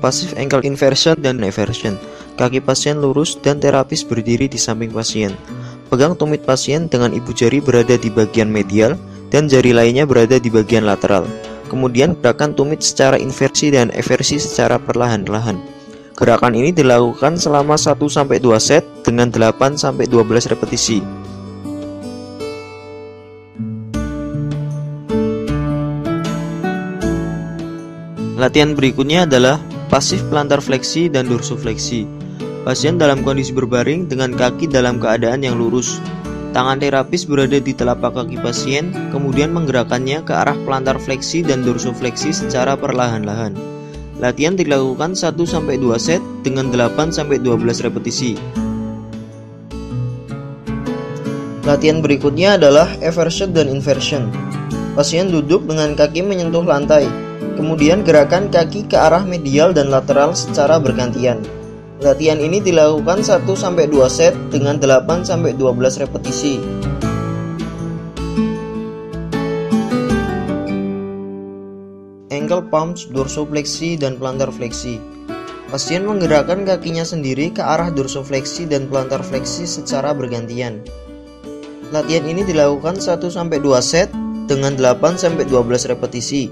Passive ankle inversion dan eversion. Kaki pasien lurus dan terapis berdiri di samping pasien. Pegang tumit pasien dengan ibu jari berada di bagian medial dan jari lainnya berada di bagian lateral. Kemudian gerakan tumit secara inversi dan eversi secara perlahan-lahan. Gerakan ini dilakukan selama 1-2 set dengan 8-12 repetisi. Latihan berikutnya adalah pasif plantar fleksi dan dorsofleksi. Pasien dalam kondisi berbaring dengan kaki dalam keadaan yang lurus. Tangan terapis berada di telapak kaki pasien, kemudian menggerakkannya ke arah plantar fleksi dan dorsofleksi secara perlahan-lahan. Latihan dilakukan 1-2 set dengan 8-12 repetisi. Latihan berikutnya adalah eversion dan inversion. Pasien duduk dengan kaki menyentuh lantai. Kemudian gerakan kaki ke arah medial dan lateral secara bergantian. Latihan ini dilakukan 1-2 set dengan 8-12 repetisi. Ankle pumps, dorsofleksi dan plantar fleksi. Pasien menggerakkan kakinya sendiri ke arah dorsofleksi dan plantar fleksi secara bergantian. Latihan ini dilakukan 1-2 set dengan 8-12 repetisi.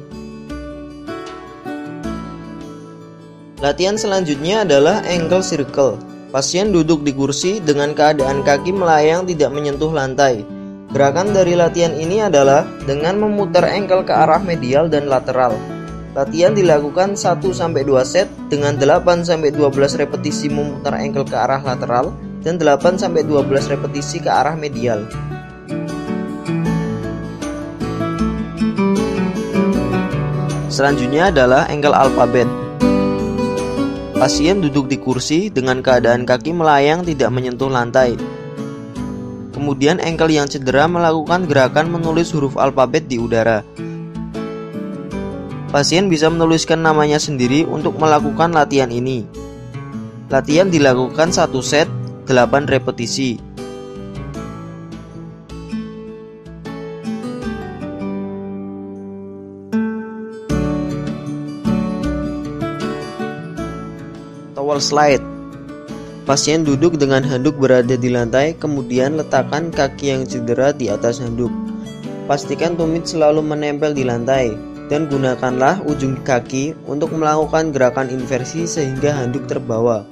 Latihan selanjutnya adalah ankle circle. Pasien duduk di kursi dengan keadaan kaki melayang tidak menyentuh lantai. Gerakan dari latihan ini adalah dengan memutar ankle ke arah medial dan lateral. Latihan dilakukan 1-2 set dengan 8-12 repetisi memutar ankle ke arah lateral dan 8-12 repetisi ke arah medial. Selanjutnya adalah ankle alphabet. Pasien duduk di kursi dengan keadaan kaki melayang tidak menyentuh lantai. Kemudian ankle yang cedera melakukan gerakan menulis huruf alfabet di udara. Pasien bisa menuliskan namanya sendiri untuk melakukan latihan ini. Latihan dilakukan 1 set 8 repetisi. Towel slide. Pasien duduk dengan handuk berada di lantai, kemudian letakkan kaki yang cedera di atas handuk. Pastikan tumit selalu menempel di lantai, dan gunakanlah ujung kaki untuk melakukan gerakan inversi sehingga handuk terbawa.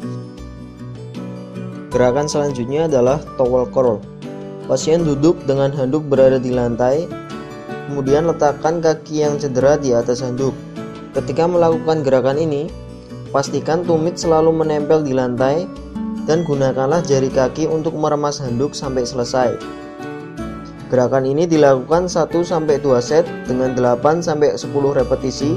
Gerakan selanjutnya adalah towel curl. Pasien duduk dengan handuk berada di lantai, kemudian letakkan kaki yang cedera di atas handuk. Ketika melakukan gerakan ini, pastikan tumit selalu menempel di lantai dan gunakanlah jari kaki untuk meremas handuk sampai selesai. Gerakan ini dilakukan 1-2 set dengan 8-10 repetisi.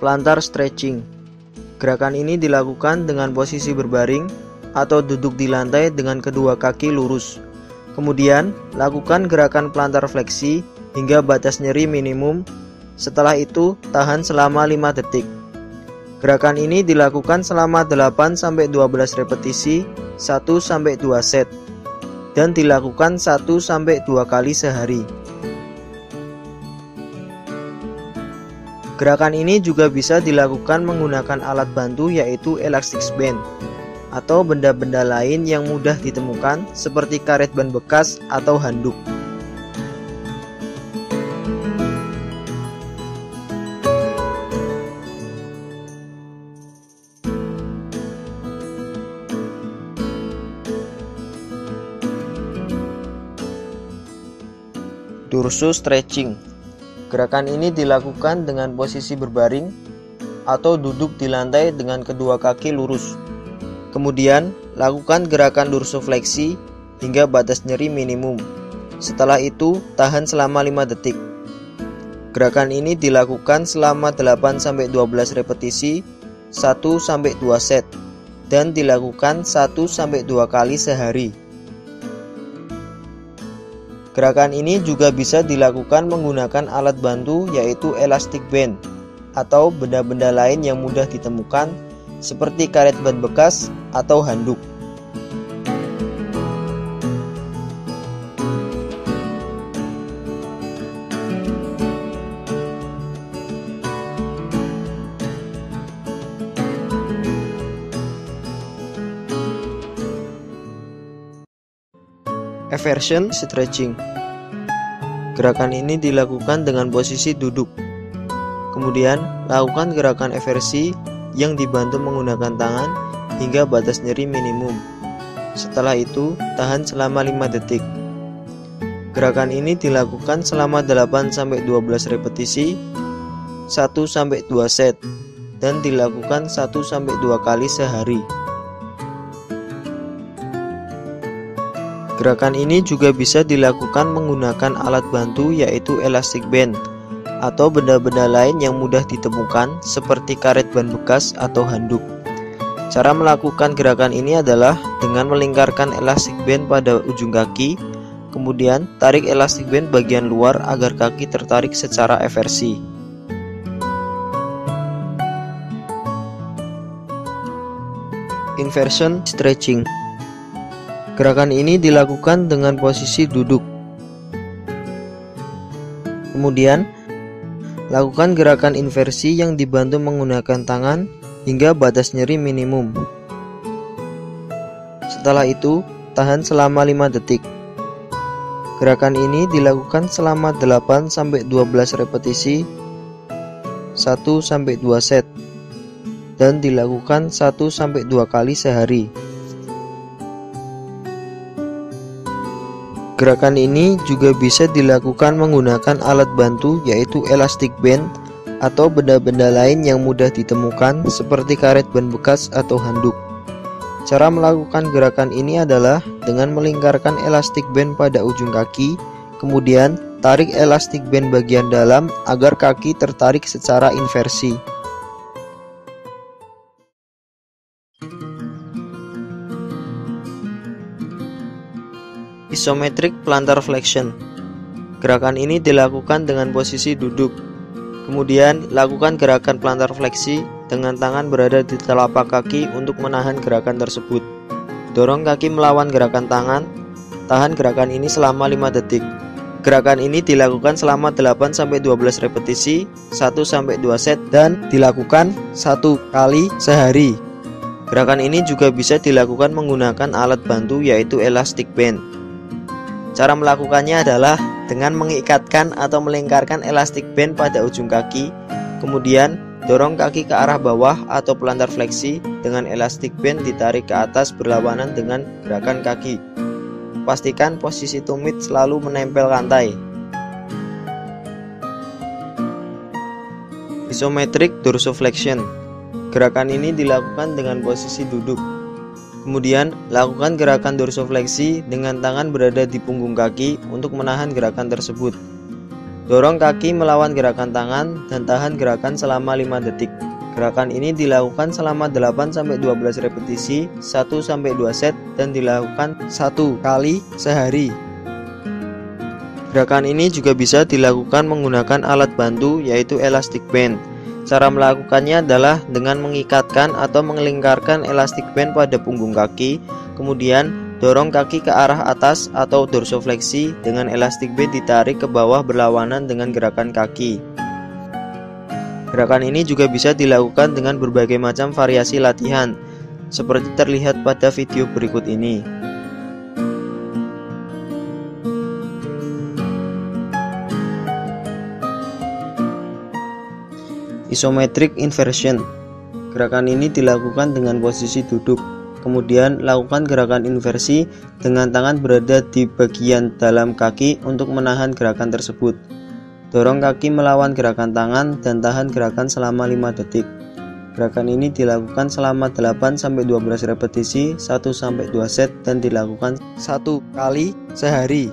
Plantar stretching. Gerakan ini dilakukan dengan posisi berbaring atau duduk di lantai dengan kedua kaki lurus. Kemudian, lakukan gerakan plantar fleksi hingga batas nyeri minimum. Setelah itu, tahan selama 5 detik. Gerakan ini dilakukan selama 8-12 repetisi, 1-2 set, dan dilakukan 1-2 kali sehari. Gerakan ini juga bisa dilakukan menggunakan alat bantu yaitu elastic band atau benda-benda lain yang mudah ditemukan seperti karet ban bekas atau handuk. Dorso stretching. Gerakan ini dilakukan dengan posisi berbaring atau duduk di lantai dengan kedua kaki lurus. Kemudian, lakukan gerakan dorsofleksi hingga batas nyeri minimum. Setelah itu, tahan selama 5 detik. Gerakan ini dilakukan selama 8-12 repetisi, 1-2 set, dan dilakukan 1-2 kali sehari. Gerakan ini juga bisa dilakukan menggunakan alat bantu yaitu elastic band atau benda-benda lain yang mudah ditemukan seperti karet ban bekas atau handuk. Eversion stretching. Gerakan ini dilakukan dengan posisi duduk. Kemudian, lakukan gerakan eversi yang dibantu menggunakan tangan hingga batas nyeri minimum. Setelah itu, tahan selama 5 detik. Gerakan ini dilakukan selama 8-12 repetisi, 1-2 set, dan dilakukan 1-2 kali sehari. Gerakan ini juga bisa dilakukan menggunakan alat bantu yaitu elastic band atau benda-benda lain yang mudah ditemukan seperti karet ban bekas atau handuk. Cara melakukan gerakan ini adalah dengan melingkarkan elastic band pada ujung kaki, kemudian tarik elastic band bagian luar agar kaki tertarik secara eversi. Inversion stretching. Gerakan ini dilakukan dengan posisi duduk. Kemudian, lakukan gerakan inversi yang dibantu menggunakan tangan hingga batas nyeri minimum. Setelah itu, tahan selama 5 detik. Gerakan ini dilakukan selama 8-12 repetisi, 1-2 set, dan dilakukan 1-2 kali sehari. Gerakan ini juga bisa dilakukan menggunakan alat bantu yaitu elastic band atau benda-benda lain yang mudah ditemukan seperti karet ban bekas atau handuk. Cara melakukan gerakan ini adalah dengan melingkarkan elastic band pada ujung kaki, kemudian tarik elastic band bagian dalam agar kaki tertarik secara inversi. Isometric plantar flexion. Gerakan ini dilakukan dengan posisi duduk. Kemudian, lakukan gerakan plantar fleksi dengan tangan berada di telapak kaki untuk menahan gerakan tersebut. Dorong kaki melawan gerakan tangan. Tahan gerakan ini selama 5 detik. Gerakan ini dilakukan selama 8-12 repetisi, 1-2 set, dan dilakukan 1 kali sehari. Gerakan ini juga bisa dilakukan menggunakan alat bantu yaitu elastic band. Cara melakukannya adalah dengan mengikatkan atau melingkarkan elastic band pada ujung kaki, kemudian dorong kaki ke arah bawah atau plantar fleksi dengan elastic band ditarik ke atas berlawanan dengan gerakan kaki. Pastikan posisi tumit selalu menempel lantai. Isometric dorsoflexion. Gerakan ini dilakukan dengan posisi duduk. Kemudian, lakukan gerakan dorsofleksi dengan tangan berada di punggung kaki untuk menahan gerakan tersebut. Dorong kaki melawan gerakan tangan dan tahan gerakan selama 5 detik. Gerakan ini dilakukan selama 8-12 repetisi, 1-2 set, dan dilakukan 1 kali sehari. Gerakan ini juga bisa dilakukan menggunakan alat bantu yaitu elastic band. Cara melakukannya adalah dengan mengikatkan atau melingkarkan elastic band pada punggung kaki, kemudian dorong kaki ke arah atas atau dorsofleksi dengan elastic band ditarik ke bawah berlawanan dengan gerakan kaki. Gerakan ini juga bisa dilakukan dengan berbagai macam variasi latihan, seperti terlihat pada video berikut ini. Isometric inversion. Gerakan ini dilakukan dengan posisi duduk. Kemudian lakukan gerakan inversi dengan tangan berada di bagian dalam kaki untuk menahan gerakan tersebut. Dorong kaki melawan gerakan tangan dan tahan gerakan selama 5 detik. Gerakan ini dilakukan selama 8-12 repetisi, 1-2 set dan dilakukan 1 kali sehari.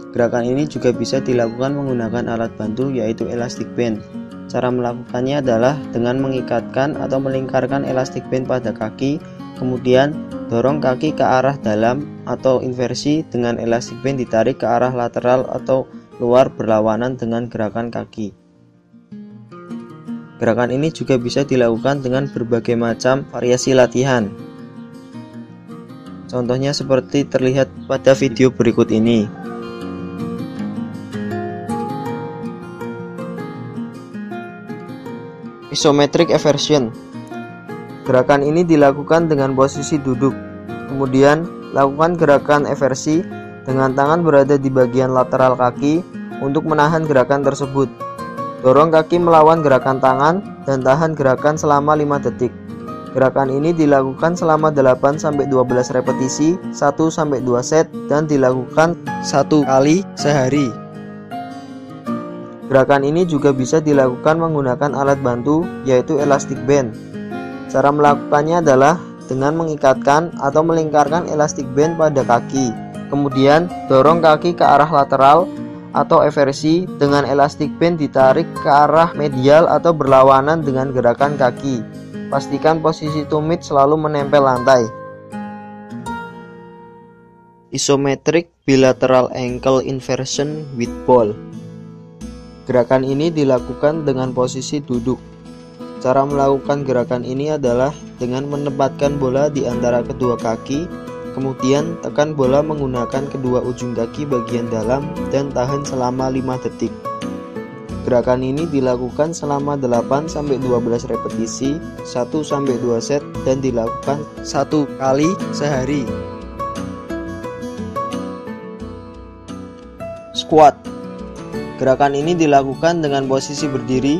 Gerakan ini juga bisa dilakukan menggunakan alat bantu yaitu elastic band. Cara melakukannya adalah dengan mengikatkan atau melingkarkan elastic band pada kaki, kemudian dorong kaki ke arah dalam atau inversi dengan elastic band ditarik ke arah lateral atau luar berlawanan dengan gerakan kaki. Gerakan ini juga bisa dilakukan dengan berbagai macam variasi latihan. Contohnya seperti terlihat pada video berikut ini. Isometric eversion. Gerakan ini dilakukan dengan posisi duduk. Kemudian lakukan gerakan eversi dengan tangan berada di bagian lateral kaki untuk menahan gerakan tersebut. Dorong kaki melawan gerakan tangan dan tahan gerakan selama 5 detik. Gerakan ini dilakukan selama 8-12 repetisi, 1-2 set dan dilakukan 1 kali sehari. Gerakan ini juga bisa dilakukan menggunakan alat bantu yaitu elastic band. Cara melakukannya adalah dengan mengikatkan atau melingkarkan elastic band pada kaki. Kemudian dorong kaki ke arah lateral atau eversi dengan elastic band ditarik ke arah medial atau berlawanan dengan gerakan kaki. Pastikan posisi tumit selalu menempel lantai. Isometric bilateral ankle inversion with ball. Gerakan ini dilakukan dengan posisi duduk. Cara melakukan gerakan ini adalah dengan menempatkan bola di antara kedua kaki, kemudian tekan bola menggunakan kedua ujung kaki bagian dalam dan tahan selama 5 detik. Gerakan ini dilakukan selama 8-12 repetisi, 1-2 set dan dilakukan 1 kali sehari. Squat. Gerakan ini dilakukan dengan posisi berdiri,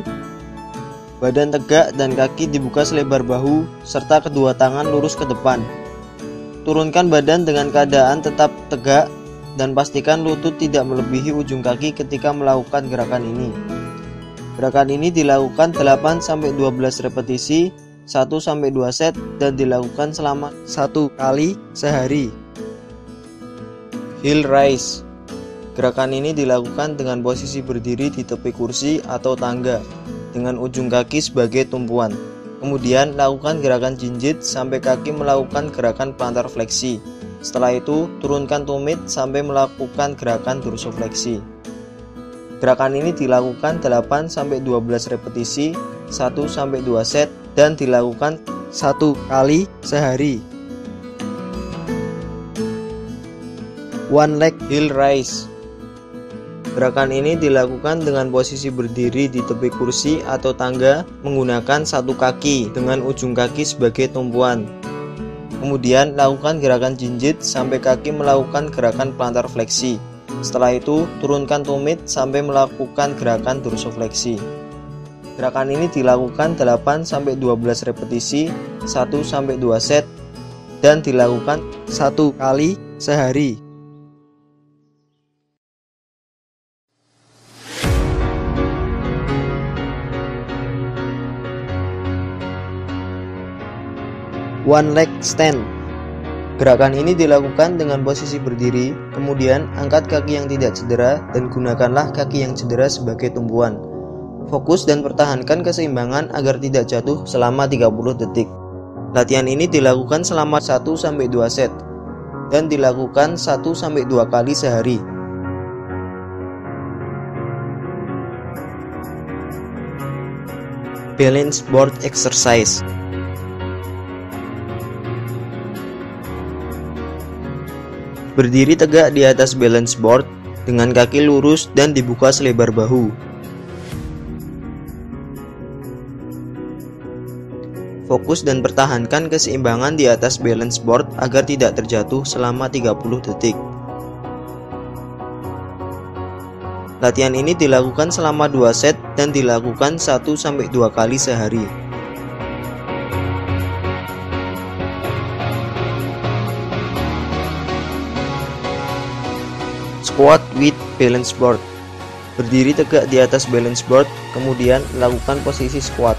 badan tegak dan kaki dibuka selebar bahu, serta kedua tangan lurus ke depan. Turunkan badan dengan keadaan tetap tegak dan pastikan lutut tidak melebihi ujung kaki ketika melakukan gerakan ini. Gerakan ini dilakukan 8-12 repetisi, 1-2 set dan dilakukan selama 1 kali sehari. Heel raise. Gerakan ini dilakukan dengan posisi berdiri di tepi kursi atau tangga dengan ujung kaki sebagai tumpuan. Kemudian lakukan gerakan jinjit sampai kaki melakukan gerakan plantar fleksi. Setelah itu turunkan tumit sampai melakukan gerakan dorsofleksi. Gerakan ini dilakukan 8-12 repetisi, 1-2 set dan dilakukan 1 kali sehari. One leg heel raise. Gerakan ini dilakukan dengan posisi berdiri di tepi kursi atau tangga menggunakan satu kaki dengan ujung kaki sebagai tumpuan. Kemudian lakukan gerakan jinjit sampai kaki melakukan gerakan plantar fleksi. Setelah itu turunkan tumit sampai melakukan gerakan dorsofleksi. Gerakan ini dilakukan 8-12 repetisi, 1-2 set dan dilakukan 1 kali sehari. One leg stand. Gerakan ini dilakukan dengan posisi berdiri, kemudian angkat kaki yang tidak cedera dan gunakanlah kaki yang cedera sebagai tumpuan. Fokus dan pertahankan keseimbangan agar tidak jatuh selama 30 detik. Latihan ini dilakukan selama 1-2 set dan dilakukan 1-2 kali sehari. Balance board exercise. Berdiri tegak di atas balance board dengan kaki lurus dan dibuka selebar bahu. Fokus dan pertahankan keseimbangan di atas balance board agar tidak terjatuh selama 30 detik. Latihan ini dilakukan selama 2 set dan dilakukan 1-2 kali sehari. Squat with balance board. Berdiri tegak di atas balance board, kemudian lakukan posisi squat.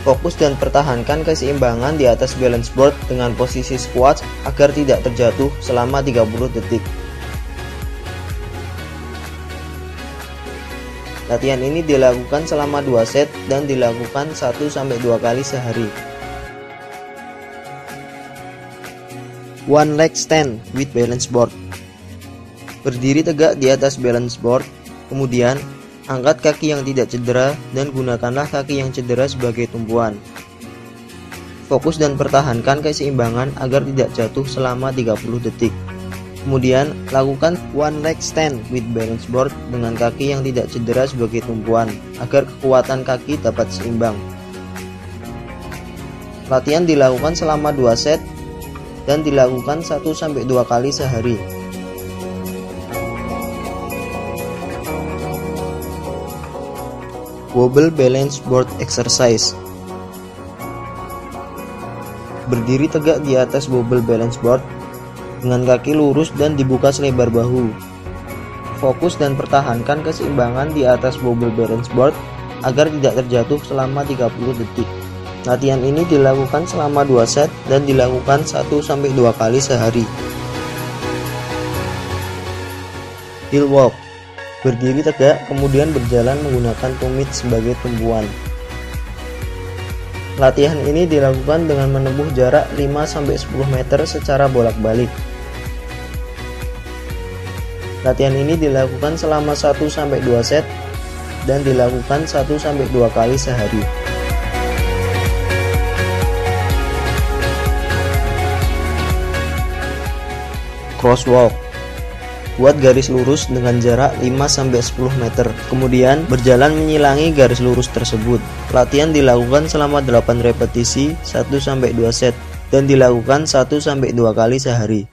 Fokus dan pertahankan keseimbangan di atas balance board dengan posisi squat agar tidak terjatuh selama 30 detik. Latihan ini dilakukan selama 2 set dan dilakukan 1-2 kali sehari. One leg stand with balance board. Berdiri tegak di atas balance board, kemudian angkat kaki yang tidak cedera dan gunakanlah kaki yang cedera sebagai tumpuan. Fokus dan pertahankan keseimbangan agar tidak jatuh selama 30 detik. Kemudian lakukan one leg stand with balance board dengan kaki yang tidak cedera sebagai tumpuan agar kekuatan kaki dapat seimbang. Latihan dilakukan selama 2 set dan dilakukan 1-2 kali sehari. Wobble balance board exercise. Berdiri tegak di atas wobble balance board dengan kaki lurus dan dibuka selebar bahu. Fokus dan pertahankan keseimbangan di atas wobble balance board agar tidak terjatuh selama 30 detik. Latihan ini dilakukan selama 2 set dan dilakukan 1-2 kali sehari. Hill walk. Berdiri tegak kemudian berjalan menggunakan tumit sebagai tumpuan. Latihan ini dilakukan dengan menempuh jarak 5-10 meter secara bolak-balik. Latihan ini dilakukan selama 1-2 set dan dilakukan 1-2 kali sehari. Crosswalk. Buat garis lurus dengan jarak 5-10 meter, kemudian berjalan menyilangi garis lurus tersebut. Latihan dilakukan selama 8 repetisi 1-2 set dan dilakukan 1-2 kali sehari.